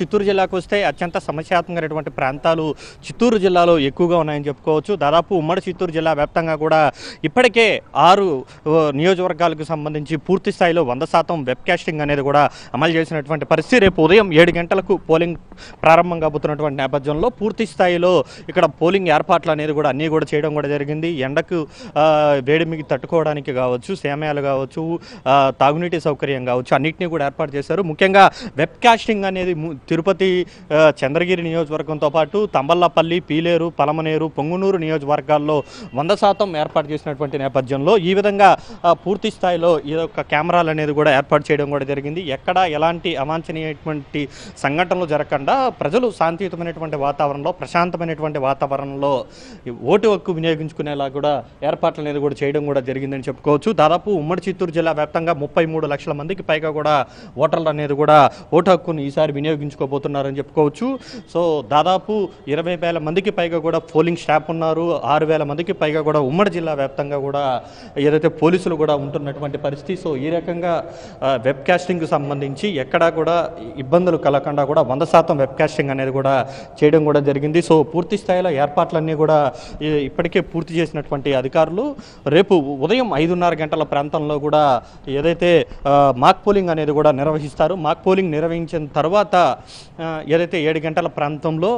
చిత్తూరు జిల్లాకు వస్తే అత్యంత సమస్యాత్మకమైనటువంటి ప్రాంతాలు చిత్తూరు జిల్లాలో ఎక్కువగా ఉన్నాయని చెప్పుకోవచ్చు. దాదాపు ఉమ్మడి చిత్తూరు జిల్లా వ్యాప్తంగా కూడా ఇప్పటికే 6 నియోజకవర్గాలకు సంబంధించి పూర్తి స్థాయిలో 100% వెబ్‌కాస్టింగ్ అనేది కూడా అమలు చేసినటువంటి పరిస్థితి. రేపు ఉదయం 7 గంటలకు పోలింగ్ ప్రారంభం కాబోతున్నటువంటి నేపథ్యంలో పూర్తి స్థాయిలో ఇక్కడ పోలింగ్ ఏర్పాట్లు అనేది కూడా అన్నీ కూడా చేయడం కూడా జరిగింది. ఎండకు వేడిమికి తట్టుకోవడానికి కావచ్చు, సేమయాలు కావచ్చు, తాగునీటి సౌకర్యం కావచ్చు, అన్నింటినీ కూడా ఏర్పాటు చేశారు. ముఖ్యంగా వెబ్‌కాస్టింగ్ అనేది తిరుపతి చంద్రగిరి నియోజకవర్గంతో పాటు తంబళ్లపల్లి, పీలేరు, పలమనేరు, పొంగునూరు నియోజకవర్గాల్లో 100% ఏర్పాటు చేసినటువంటి నేపథ్యంలో ఈ విధంగా పూర్తి స్థాయిలో ఈ యొక్క కెమెరాలు అనేది కూడా ఏర్పాటు చేయడం కూడా జరిగింది. ఎక్కడ ఎలాంటి అవాంఛనీయటువంటి సంఘటనలు జరగకుండా ప్రజలు శాంతియుతమైనటువంటి వాతావరణంలో, ప్రశాంతమైనటువంటి వాతావరణంలో ఓటు హక్కు వినియోగించుకునేలా కూడా ఏర్పాట్లు అనేది కూడా చేయడం కూడా జరిగిందని చెప్పుకోవచ్చు. దాదాపు ఉమ్మడి చిత్తూరు జిల్లా వ్యాప్తంగా 33 లక్షల మందికి పైగా కూడా ఓటర్లు అనేది కూడా ఓటు హక్కును ఈసారి వినియోగించుకోబోతున్నారని చెప్పుకోవచ్చు. సో దాదాపు 20,000 మందికి పైగా కూడా పోలింగ్ స్టాఫ్ ఉన్నారు. 6,000 మందికి పైగా కూడా ఉమ్మడి జిల్లా వ్యాప్తంగా కూడా ఏదైతే పోలీసులు కూడా ఉంటున్నటువంటి పరిస్థితి. సో ఈ రకంగా వెబ్‌కాస్టింగ్కి సంబంధించి ఎక్కడా కూడా ఇబ్బందులు కలగకుండా కూడా 100% వెబ్‌కాస్టింగ్ అనేది కూడా చేయడం కూడా జరిగింది. సో పూర్తి స్థాయిలో ఏర్పాట్లన్నీ కూడా ఇప్పటికే పూర్తి చేసినటువంటి అధికారులు రేపు ఉదయం 5:30 గంటల ప్రాంతంలో కూడా ఏదైతే మాక్ పోలింగ్ అనేది కూడా నిర్వహిస్తారు. మాక్ పోలింగ్ నిర్వహించిన తర్వాత ఏదైతే 7 గంటల ప్రాంతంలో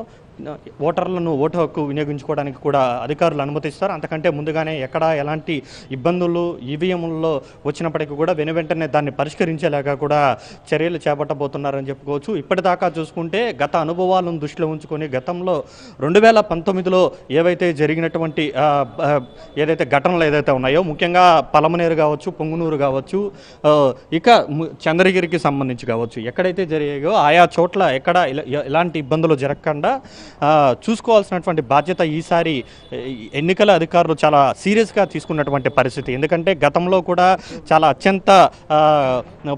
ఓటర్లను ఓటు హక్కు వినియోగించుకోవడానికి కూడా అధికారులు అనుమతిస్తారు. అంతకంటే ముందుగానే ఎక్కడ ఎలాంటి ఇబ్బందులు ఈవీఎంలలో వచ్చినప్పటికీ కూడా వెనువెంటనే దాన్ని పరిష్కరించేలాగా కూడా చర్యలు చేపట్టబోతున్నారని చెప్పుకోవచ్చు. ఇప్పటిదాకా చూసుకుంటే గత అనుభవాలను దృష్టిలో ఉంచుకొని గతంలో 2019లో ఏవైతే జరిగినటువంటి ఏదైతే ఘటనలు ఏదైతే ఉన్నాయో, ముఖ్యంగా పలమనేరు కావచ్చు, పొంగునూరు కావచ్చు, ఇక చంద్రగిరికి సంబంధించి కావచ్చు, ఎక్కడైతే జరిగాయో ఆయా చోట్ల ఎక్కడ ఎలాంటి ఇబ్బందులు జరగకుండా చూసుకోవాల్సినటువంటి బాధ్యత ఈసారి ఎన్నికల అధికారులు చాలా సీరియస్గా తీసుకున్నటువంటి పరిస్థితి. ఎందుకంటే గతంలో కూడా చాలా అత్యంత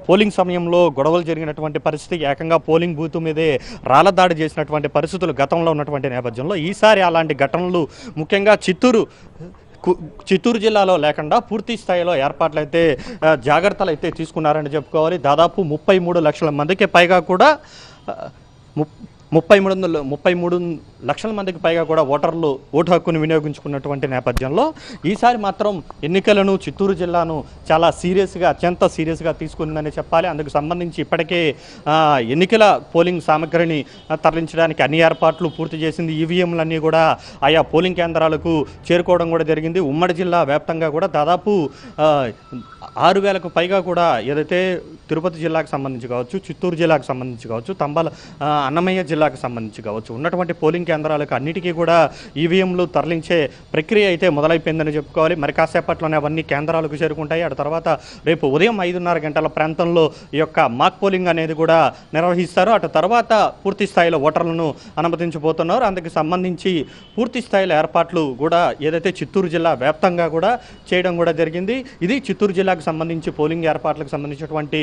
పోలింగ్ సమయంలో గొడవలు జరిగినటువంటి పరిస్థితి, ఏకంగా పోలింగ్ బూత్ మీదే రాళ్లదాడి చేసినటువంటి పరిస్థితులు గతంలో ఉన్నటువంటి నేపథ్యంలో ఈసారి అలాంటి ఘటనలు ముఖ్యంగా చిత్తూరు జిల్లాలో లేకుండా పూర్తి స్థాయిలో ఏర్పాట్లు అయితే జాగ్రత్తలు అయితే తీసుకున్నారని చెప్పుకోవాలి. దాదాపు 33 లక్షల మందికి పైగా కూడా 33 లక్షల మందికి పైగా కూడా ఓటర్లు ఓటు హక్కును వినియోగించుకున్నటువంటి నేపథ్యంలో ఈసారి మాత్రం ఎన్నికలను చిత్తూరు జిల్లాను చాలా అత్యంత సీరియస్గా తీసుకుందని చెప్పాలి. అందుకు సంబంధించి ఇప్పటికే ఎన్నికల పోలింగ్ సామగ్రిని తరలించడానికి అన్ని ఏర్పాట్లు పూర్తి చేసింది. ఈవీఎంలన్నీ కూడా ఆయా పోలింగ్ కేంద్రాలకు చేరుకోవడం కూడా జరిగింది. ఉమ్మడి జిల్లా వ్యాప్తంగా కూడా దాదాపు 6,000కు పైగా కూడా ఏదైతే తిరుపతి జిల్లాకు సంబంధించి కావచ్చు, చిత్తూరు జిల్లాకు సంబంధించి కావచ్చు, అన్నమయ్య జిల్లాకు సంబంధించి కావచ్చు, ఉన్నటువంటి పోలింగ్ కేంద్రాలకు అన్నిటికీ కూడా ఈవీఎంలు తరలించే ప్రక్రియ అయితే మొదలైపోయిందని చెప్పుకోవాలి. మరి కాసేపట్లోనే అవన్నీ కేంద్రాలకు చేరుకుంటాయి. ఆ తర్వాత రేపు ఉదయం 5:30 గంటల ప్రాంతంలో ఈ యొక్క మాక్ పోలింగ్ అనేది కూడా నిర్వహిస్తారు. అటు తర్వాత పూర్తి స్థాయిలో ఓటర్లను అనుమతించబోతున్నారు. అందుకు సంబంధించి పూర్తి స్థాయిలో ఏర్పాట్లు కూడా ఏదైతే చిత్తూరు జిల్లా వ్యాప్తంగా కూడా చేయడం కూడా జరిగింది. ఇది చిత్తూరు జిల్లాకు సంబంధించి పోలింగ్ ఏర్పాట్లకు సంబంధించినటువంటి